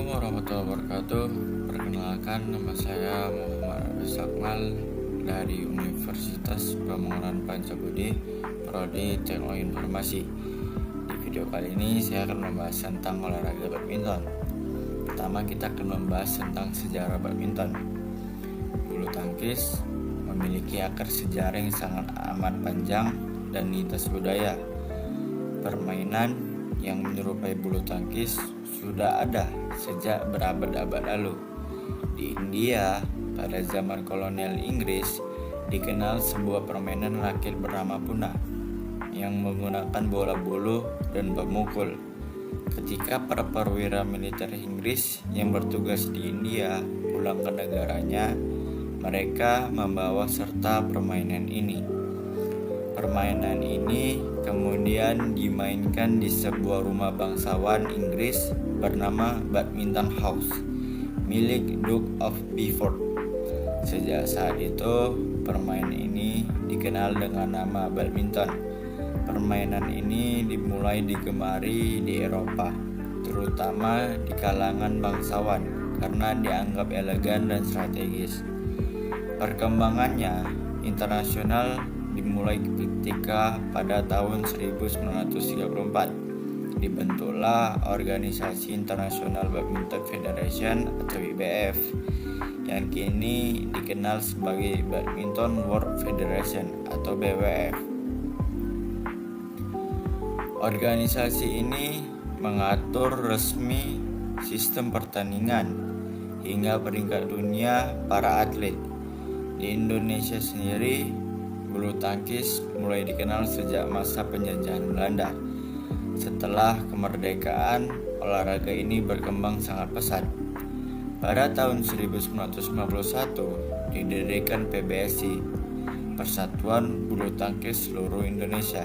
Assalamualaikum warahmatullahi wabarakatuh. Perkenalkan, nama saya Muhammad Arif Akmal dari Universitas Pamuaran Pancabudi, Prodi Teknologi Informasi. Di video kali ini saya akan membahas tentang olahraga badminton. Pertama, kita akan membahas tentang sejarah badminton. Bulu tangkis memiliki akar sejarah yang sangat amat panjang dan lintas budaya. Permainan yang menyerupai bulu tangkis sudah ada sejak berabad-abad lalu. Di India, pada zaman kolonial Inggris, dikenal sebuah permainan raket bernama punah yang menggunakan bola bulu dan pemukul. Ketika para perwira militer Inggris yang bertugas di India pulang ke negaranya, mereka membawa serta permainan ini. Permainan ini kemudian dimainkan di sebuah rumah bangsawan Inggris bernama Badminton House, milik Duke of Beaufort. Sejak saat itu, permainan ini dikenal dengan nama badminton. Permainan ini dimulai digemari di Eropa, terutama di kalangan bangsawan karena dianggap elegan dan strategis. Perkembangannya internasional dimulai ketika pada tahun 1934 dibentuklah Organisasi International Badminton Federation atau IBF yang kini dikenal sebagai Badminton World Federation atau BWF. Organisasi ini mengatur resmi sistem pertandingan hingga peringkat dunia para atlet. Di Indonesia sendiri, bulu tangkis mulai dikenal sejak masa penjajahan Belanda. Setelah kemerdekaan, olahraga ini berkembang sangat pesat. Pada tahun 1951, didirikan PBSI, Persatuan Bulu Tangkis Seluruh Indonesia,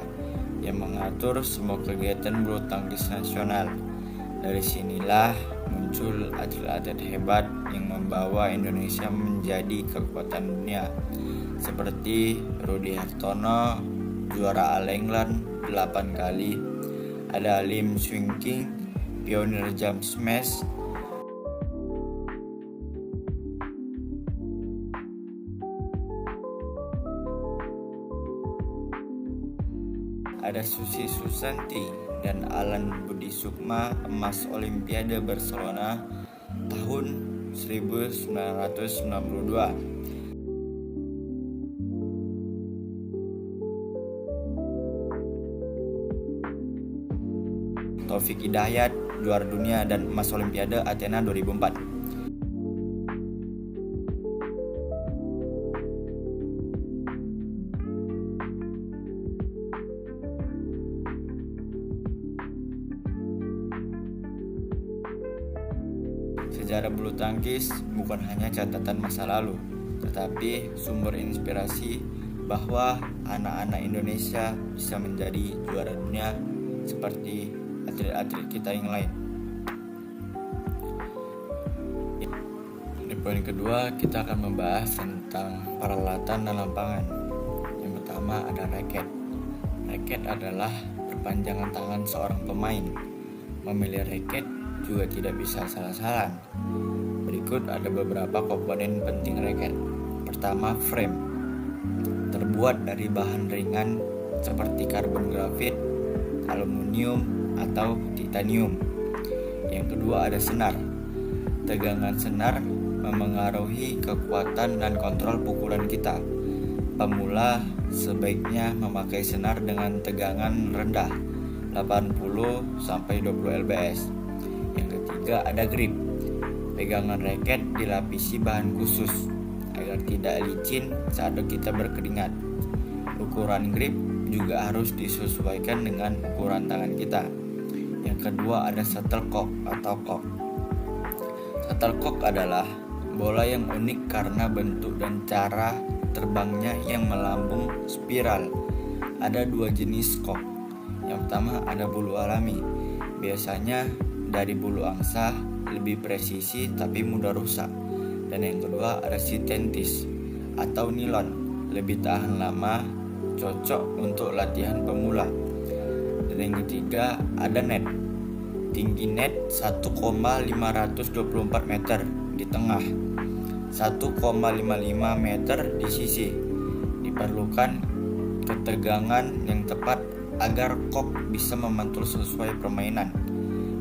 yang mengatur semua kegiatan bulu tangkis nasional. Dari sinilah muncul atlet-atlet hebat yang membawa Indonesia menjadi kekuatan dunia, seperti Rudy Hartono, juara All England 8 kali, ada Lim Swing King, pionir jump smash, ada Susi Susanti dan Alan Budi Sukma, emas Olimpiade Barcelona tahun 1992. Taufik Hidayat, juara dunia dan emas Olimpiade Athena 2004. Sejarah bulu tangkis bukan hanya catatan masa lalu, tetapi sumber inspirasi bahwa anak-anak Indonesia bisa menjadi juara dunia seperti atlet-atlet kita yang lain. Di poin kedua, kita akan membahas tentang peralatan dan lapangan. Yang pertama ada raket. Raket adalah perpanjangan tangan seorang pemain. Memilih raket juga tidak bisa salah-salah. Berikut ada beberapa komponen penting raket. Pertama, frame. Terbuat dari bahan ringan seperti karbon grafit, aluminium, atau titanium. Yang kedua ada senar. Tegangan senar memengaruhi kekuatan dan kontrol pukulan kita. Pemula sebaiknya memakai senar dengan tegangan rendah 80-20 lbs. Yang ketiga ada grip. Pegangan raket dilapisi bahan khusus agar tidak licin saat kita berkeringat. Ukuran grip juga harus disesuaikan dengan ukuran tangan kita. Yang kedua ada shuttlecock atau cock. Shuttlecock adalah bola yang unik karena bentuk dan cara terbangnya yang melambung spiral. Ada dua jenis cock. Yang pertama ada bulu alami. Biasanya dari bulu angsa, lebih presisi tapi mudah rusak. Dan yang kedua ada sintetis atau nilon, lebih tahan lama, cocok untuk latihan pemula. Dan yang ketiga ada net. Tinggi net 1,524 meter di tengah, 1,55 meter di sisi. Diperlukan ketegangan yang tepat agar kok bisa memantul sesuai permainan.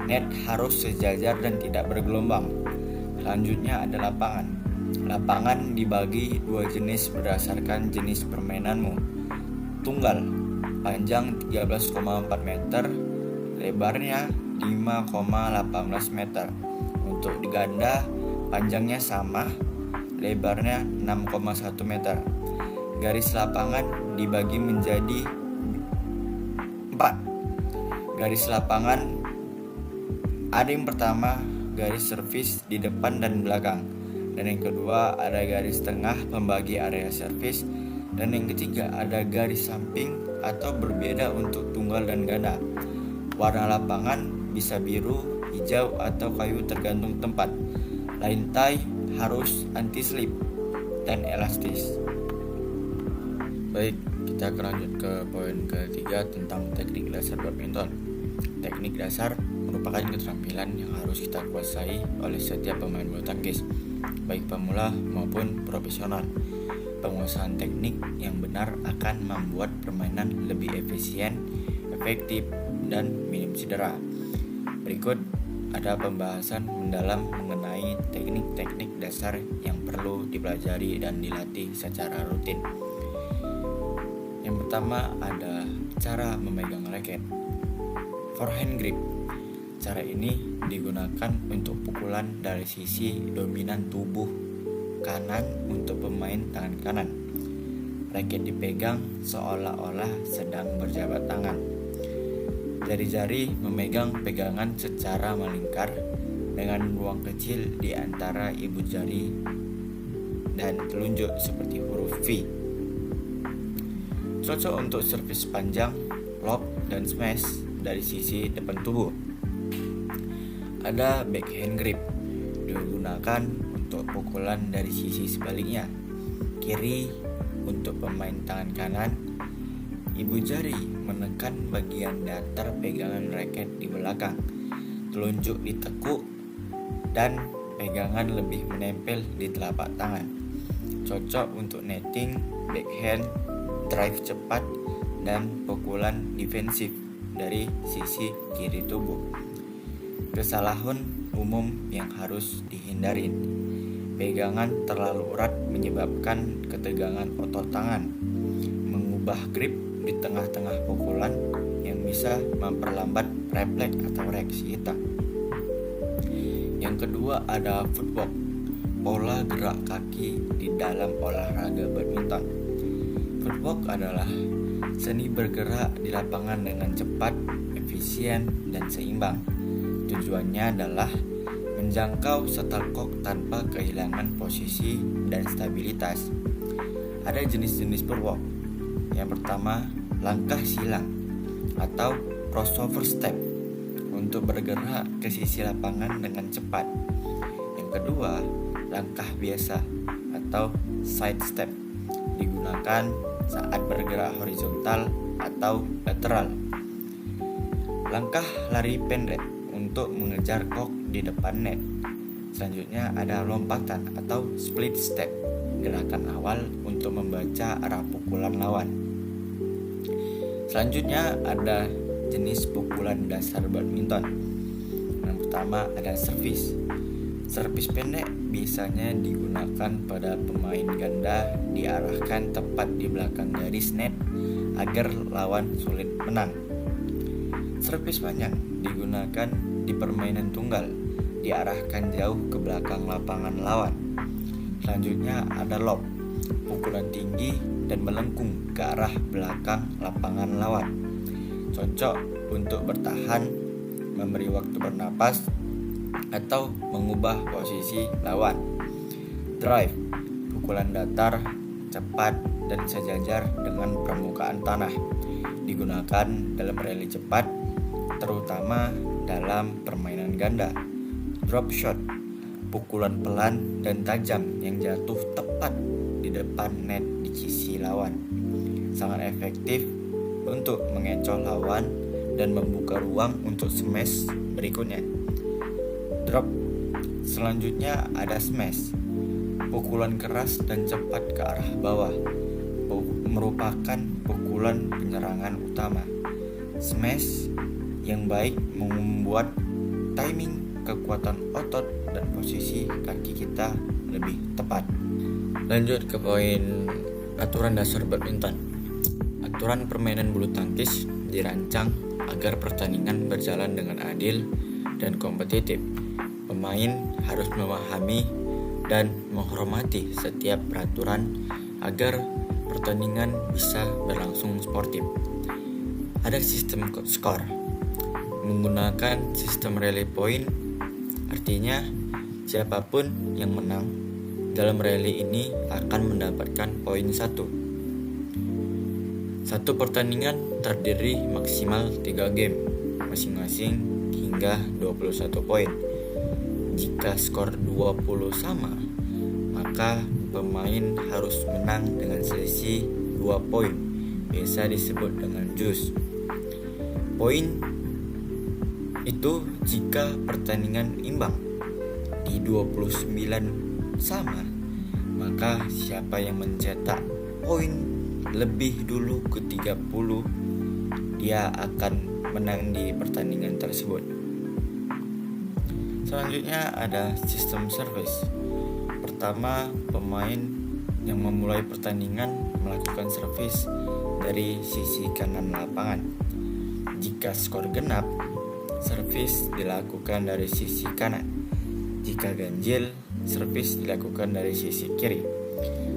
Net harus sejajar dan tidak bergelombang. Selanjutnya ada lapangan. Lapangan dibagi dua jenis berdasarkan jenis permainanmu. Tunggal, panjang 13,4 meter, lebarnya 5,18 meter. Untuk ganda, panjangnya sama, lebarnya 6,1 meter. Garis lapangan dibagi menjadi 4. Garis lapangan ada yang pertama garis servis di depan dan belakang, dan yang kedua ada garis tengah pembagi area servis, dan yang ketiga ada garis samping atau berbeda untuk tunggal dan ganda. Warna lapangan bisa biru, hijau, atau kayu tergantung tempat. Lantai harus anti-slip dan elastis. Baik, kita akan lanjut ke poin ketiga tentang teknik dasar badminton. Teknik dasar merupakan keterampilan yang harus kita kuasai oleh setiap pemain bulu tangkis, baik pemula maupun profesional. Penguasaan teknik yang benar akan membuat permainan lebih efisien, efektif, dan minim cedera. Berikut ada pembahasan mendalam mengenai teknik-teknik dasar yang perlu dipelajari dan dilatih secara rutin. Yang pertama ada cara memegang raket. Forehand grip. Cara ini digunakan untuk pukulan dari sisi dominan tubuh kanan untuk pemain tangan kanan. Raket dipegang seolah-olah sedang berjabat tangan. Jari-jari memegang pegangan secara melingkar dengan ruang kecil di antara ibu jari dan telunjuk seperti huruf V. Cocok untuk servis panjang, lob, dan smash dari sisi depan tubuh. Ada backhand grip, digunakan untuk pukulan dari sisi sebaliknya. Kiri untuk pemain tangan kanan. Ibu jari menekan bagian datar pegangan raket di belakang, telunjuk ditekuk, dan pegangan lebih menempel di telapak tangan. Cocok untuk netting, backhand, drive cepat, dan pukulan defensif dari sisi kiri tubuh. Kesalahan umum yang harus dihindari: pegangan terlalu erat menyebabkan ketegangan otot tangan, mengubah grip di tengah-tengah pukulan yang bisa memperlambat refleks atau reaksi kita. Yang kedua ada footwork, pola gerak kaki di dalam olahraga badminton. Footwork adalah seni bergerak di lapangan dengan cepat, efisien, dan seimbang. Tujuannya adalah menjangkau shuttlecock tanpa kehilangan posisi dan stabilitas. Ada jenis-jenis footwork. Yang pertama, langkah silang atau crossover step untuk bergerak ke sisi lapangan dengan cepat. Yang kedua, langkah biasa atau side step, digunakan saat bergerak horizontal atau lateral. Langkah lari pendek untuk mengejar kok di depan net. Selanjutnya ada lompatan atau split step, gerakan awal untuk membaca arah pukulan lawan. Selanjutnya ada jenis pukulan dasar badminton. Yang pertama ada servis. Servis pendek biasanya digunakan pada pemain ganda, diarahkan tepat di belakang garis net agar lawan sulit menang. Servis panjang digunakan di permainan tunggal, diarahkan jauh ke belakang lapangan lawan. Selanjutnya ada lob, pukulan tinggi dan melengkung ke arah belakang lapangan lawan. Cocok untuk bertahan, memberi waktu bernapas, atau mengubah posisi lawan. Drive, pukulan datar, cepat, dan sejajar dengan permukaan tanah. Digunakan dalam rally cepat, terutama dalam permainan ganda. Drop shot, pukulan pelan dan tajam yang jatuh tepat di depan net di sisi lawan. Sangat efektif untuk mengecoh lawan dan membuka ruang untuk smash berikutnya. Drop. Selanjutnya ada smash. Pukulan keras dan cepat ke arah bawah merupakan pukulan penyerangan utama. Smash yang baik membuat timing, kekuatan otot, dan posisi kaki kita lebih tepat. Lanjut ke poin aturan dasar badminton. Aturan permainan bulu tangkis dirancang agar pertandingan berjalan dengan adil dan kompetitif. Pemain harus memahami dan menghormati setiap peraturan agar pertandingan bisa berlangsung sportif. Ada sistem skor. Menggunakan sistem rally point, artinya siapapun yang menang dalam rally ini akan mendapatkan poin 1. Satu pertandingan terdiri maksimal 3 game, masing-masing hingga 21 poin. Jika skor 20 sama, maka pemain harus menang dengan selisih 2 poin, biasa disebut dengan juice. Poin itu jika pertandingan imbang di 29 sama, maka siapa yang mencetak poin lebih dulu ke 30, dia akan menang di pertandingan tersebut. Selanjutnya ada sistem service. Pertama, pemain yang memulai pertandingan melakukan servis dari sisi kanan lapangan. Jika skor genap, servis dilakukan dari sisi kanan. Jika ganjil, servis dilakukan dari sisi kiri.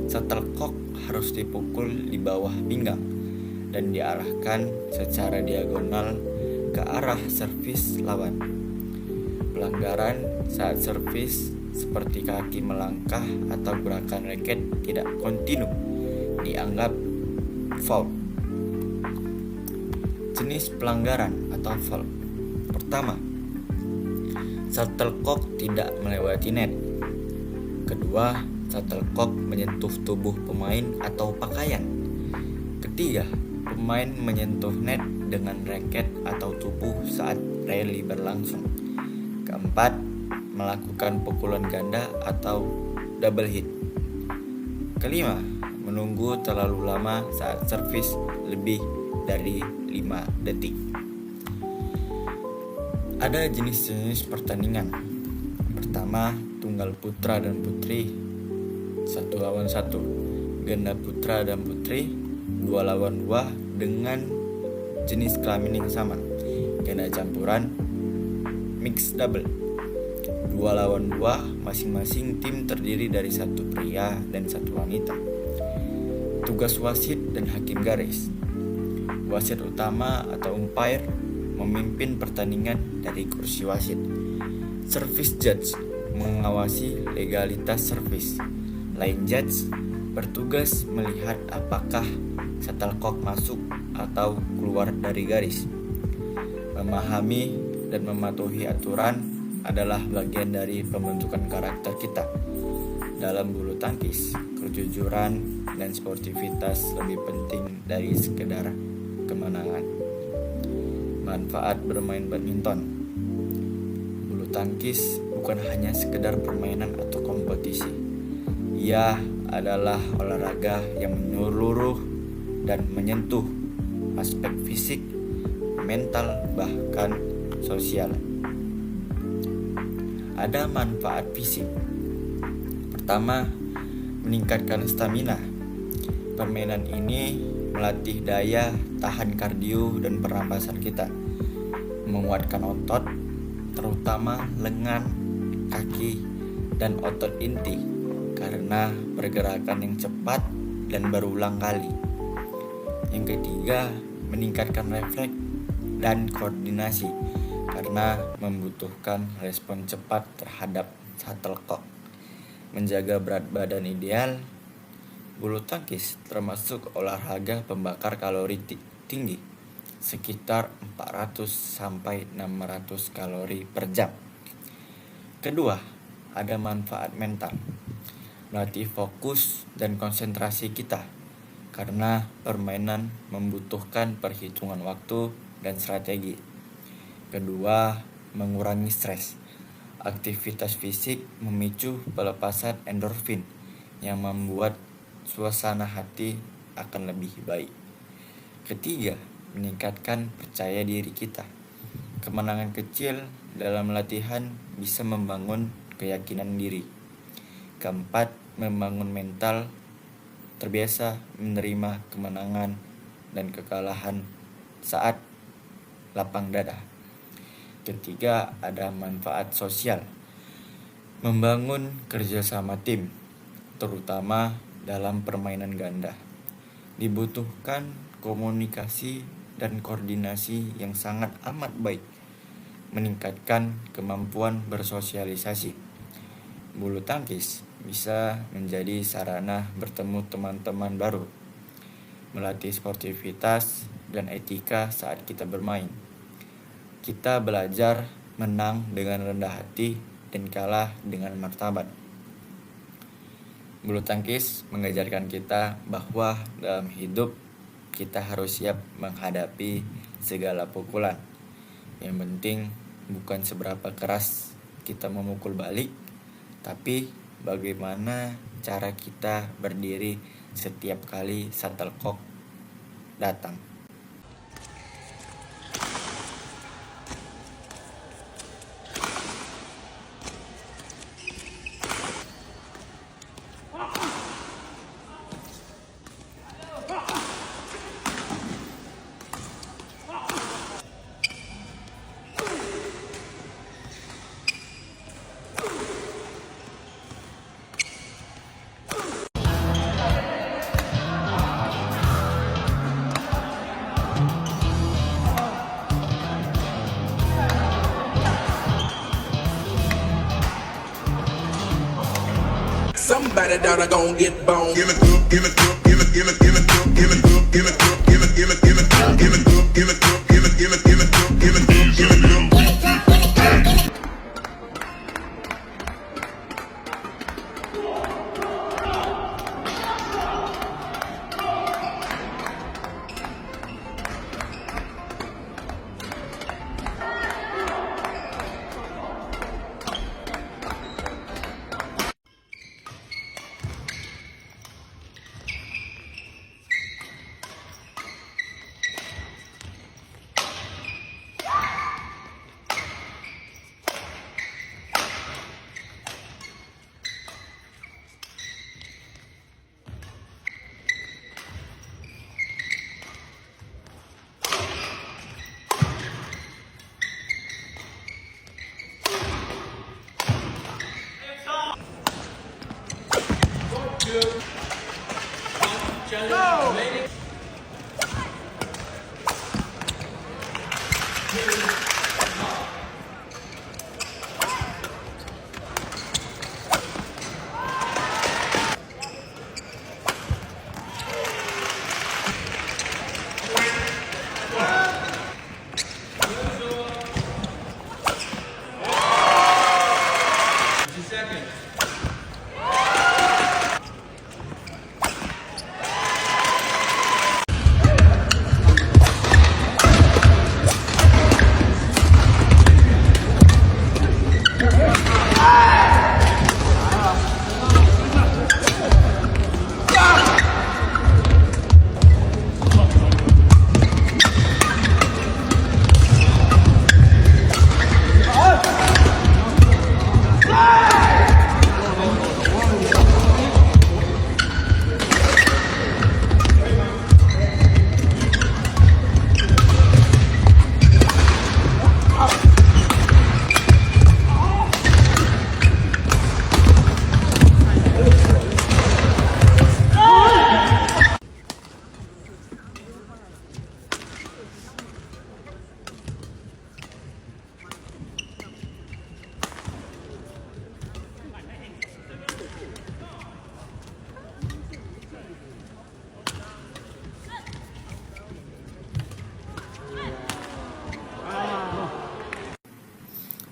Shuttlecock harus dipukul di bawah pinggang dan diarahkan secara diagonal ke arah servis lawan. Pelanggaran saat servis seperti kaki melangkah atau gerakan raket tidak kontinu dianggap foul. Jenis pelanggaran atau foul. Pertama, shuttlecock tidak melewati net. Kedua, shuttlecock menyentuh tubuh pemain atau pakaian. Ketiga, pemain menyentuh net dengan raket atau tubuh saat rally berlangsung. Keempat, melakukan pukulan ganda atau double hit. Kelima, menunggu terlalu lama saat servis lebih dari 5 detik. Ada jenis-jenis pertandingan. Pertama, tunggal putra dan putri 1 lawan 1, ganda putra dan putri 2 lawan 2 dengan jenis kelamin yang sama, ganda campuran, mix double 2 lawan 2, masing-masing tim terdiri dari 1 pria dan 1 wanita. Tugas wasit dan hakim garis. Wasit utama atau umpire memimpin pertandingan dari kursi wasit. Service judge mengawasi legalitas servis. Line judge bertugas melihat apakah shuttlecock masuk atau keluar dari garis. Memahami dan mematuhi aturan adalah bagian dari pembentukan karakter kita. Dalam bulu tangkis, kejujuran dan sportivitas lebih penting dari sekedar kemenangan. Manfaat bermain badminton. Bulu tangkis bukan hanya sekedar permainan atau kompetisi. Ia adalah olahraga yang menyeluruh dan menyentuh aspek fisik, mental, bahkan sosial. Ada manfaat fisik. Pertama, meningkatkan stamina. Permainan ini melatih daya tahan kardio dan pernapasan kita, menguatkan otot, terutama lengan, kaki, dan otot inti karena pergerakan yang cepat dan berulang kali. Yang ketiga, meningkatkan refleks dan koordinasi karena membutuhkan respon cepat terhadap shuttlecock. Menjaga berat badan ideal. Bulu tangkis termasuk olahraga pembakar kalori tinggi, sekitar 400 sampai 600 kalori per jam. Kedua, ada manfaat mental. Melatih fokus dan konsentrasi kita karena permainan membutuhkan perhitungan waktu dan strategi. Kedua, mengurangi stres. Aktivitas fisik memicu pelepasan endorfin yang membuat suasana hati akan lebih baik. Ketiga, meningkatkan percaya diri kita. Kemenangan kecil dalam latihan bisa membangun keyakinan diri. Keempat, membangun mental terbiasa menerima kemenangan dan kekalahan saat lapang dada. Ketiga, ada manfaat sosial. Membangun kerjasama tim, terutama dalam permainan ganda. Dibutuhkan komunikasi dan koordinasi yang sangat amat baik, meningkatkan kemampuan bersosialisasi. Bulu tangkis bisa menjadi sarana bertemu teman-teman baru, melatih sportivitas dan etika saat kita bermain. Kita belajar menang dengan rendah hati dan kalah dengan martabat. Bulu tangkis mengajarkan kita bahwa dalam hidup kita harus siap menghadapi segala pukulan. Yang penting bukan seberapa keras kita memukul balik, tapi bagaimana cara kita berdiri setiap kali shuttlecock datang. Somebody down gon' get bone. Give it up, give it up, give it, give it, give it up, give it up, give it up, give it, give it, give it up, give it up, give it up, give it, give it, give it up, give it up, give it up.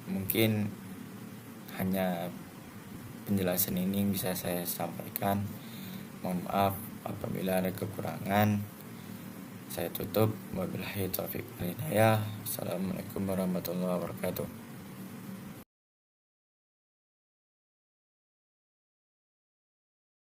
Mungkin hanya penjelasan ini bisa saya sampaikan. Mohon maaf apabila ada kekurangan. Saya tutup. Wabillahi taufiq wal hidayah. Assalamualaikum warahmatullahi wabarakatuh.